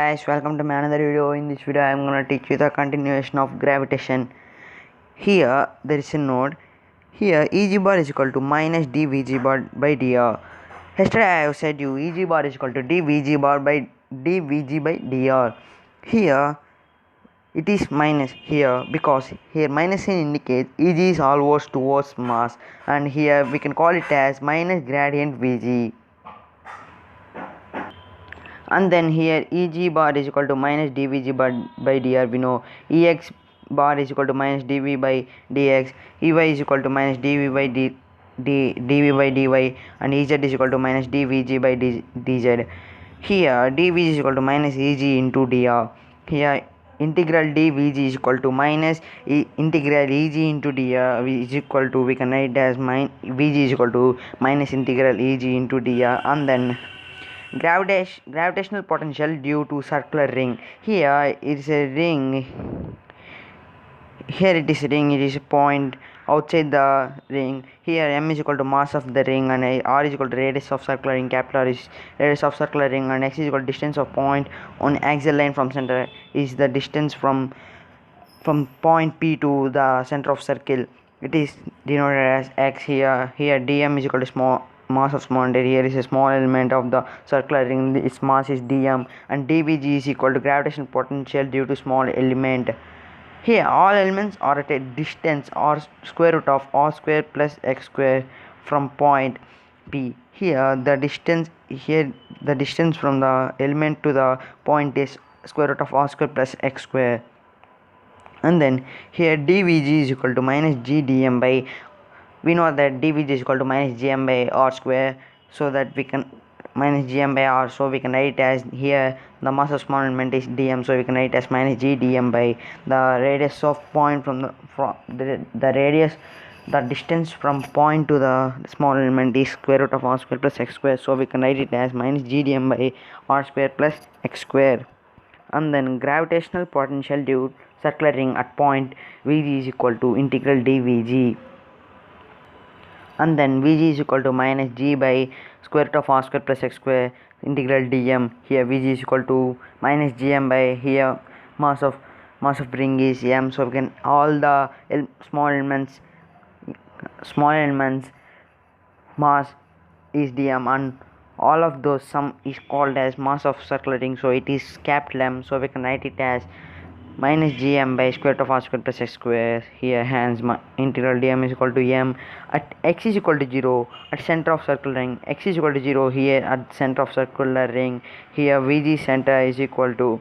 guys, welcome to my another video. In this video I am going to teach you the continuation of gravitation. Here there is a node. Here Eg bar is equal to minus dVg bar by dr. Yesterday I have said you Eg bar is equal to dVg bar by dVg by dr. Here it is minus here because here minus sign indicates Eg is always towards mass, and here we can call it as minus gradient Vg. And then here Eg bar is equal to minus dVg bar by dr. We know Ex bar is equal to minus dV by dx, Ey is equal to minus dV by dV by dy, and Ez is equal to minus dVg by dz. Here dV is equal to minus Eg into dr. Here integral dVg is equal to minus integral Eg into dr is equal to, we can write as Vg is equal to minus integral Eg into dr. And then gravitational potential due to circular ring. Here it is a ring. Here it is a ring. It is a point outside the ring. Here m is equal to mass of the ring, and r is equal to radius of circular ring. Capital R is radius of circular ring, and x is equal to distance of point on axial line from center is the distance from point P to the center of circle. It is denoted as x. Here dm is equal to small mass of small entity. Here is a small element of the circular ring. Its mass is dm, and dVg is equal to gravitational potential due to small element. Here all elements are at a distance or square root of r square plus x square from point P. Here the distance from the element to the point is square root of r square plus x square. And then here dVg is equal to minus g dm by, we know that dVg is equal to minus gm by r square, so that we can minus gm by r, so we can write it as, here the mass of small element is dm, so we can write it as minus g dm by the radius of point from the radius, the distance from point to the small element is square root of r square plus x square, so we can write it as minus g dm by r square plus x square. And then gravitational potential due circular ring at point Vg is equal to integral dVg, and then Vg is equal to minus g by square root of r square plus x square integral dm. Here Vg is equal to minus gm by, here mass of ring is m, so we can all the small elements mass is dm, and all of those sum is called as mass of circular ring, so it is capital M, so we can write it as minus gm by square root of r square plus x square. Here hence integral dm is equal to m at x is equal to 0 at center of circular ring. X is equal to 0 here at center of circular ring. Here Vg center is equal to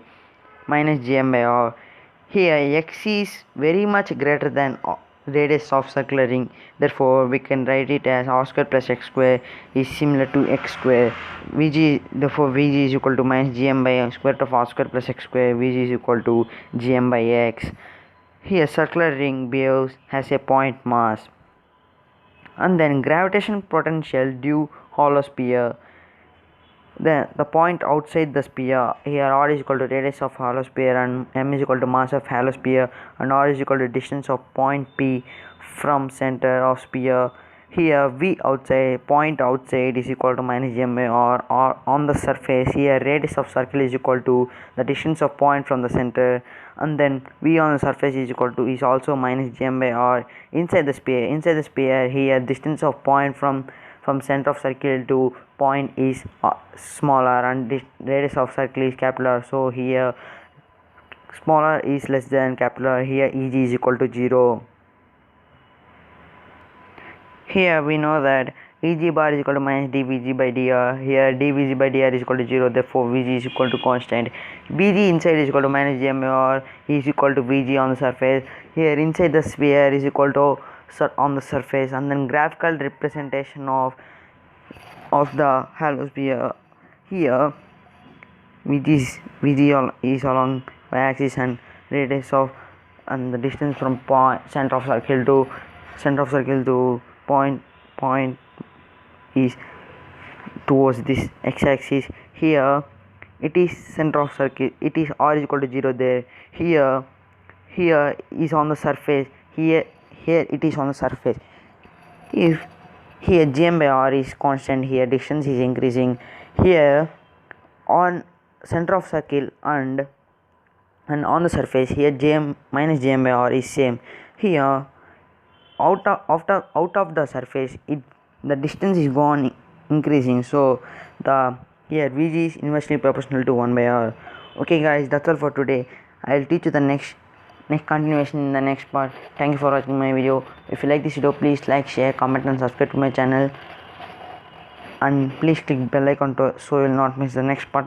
minus gm by r. Here x is very much greater than radius of circular ring, therefore we can write it as r square plus x square is similar to x square. Therefore Vg is equal to minus gm by square root of r square plus x square. Vg is equal to gm by x. Here circular ring behaves has a point mass. And then gravitational potential due hollow sphere. The point outside the sphere, here r is equal to radius of hollow sphere, and m is equal to mass of hollow sphere, and r is equal to distance of point P from center of sphere. Here point outside is equal to minus gm by r on the surface. Here radius of circle is equal to the distance of point from the center, and then v on the surface is equal to is also minus gm by r. Inside the sphere, here distance of point from center of circle to point is smaller, and radius of circle is capital R, so here smaller is less than capital R. Here Eg is equal to 0. Here we know that Eg bar is equal to minus dVg by dr. Here dVg by dr is equal to 0, therefore Vg is equal to constant. Vg inside is equal to minus gm by r is equal to Vg on the surface. Here inside the sphere is equal to on the surface. And then graphical representation of the hollow sphere. Here Vg is along y-axis, and radius of and the distance from center of circle to point is towards this x-axis. Here it is center of circle, it is r is equal to 0 there. Here is on the surface. Here it is on the surface. If here gm by r is constant, here distance is increasing. Here on center of circle and on the surface here Jm minus Jm by r is same. Here out of the surface the distance is gone increasing, so the here Vg is inversely proportional to 1 by r. Okay guys, that's all for today. I'll teach you the next continuation in the next part. Thank you for watching my video. If you like this video, please like, share, comment and subscribe to my channel, and please click bell icon so you will not miss the next part of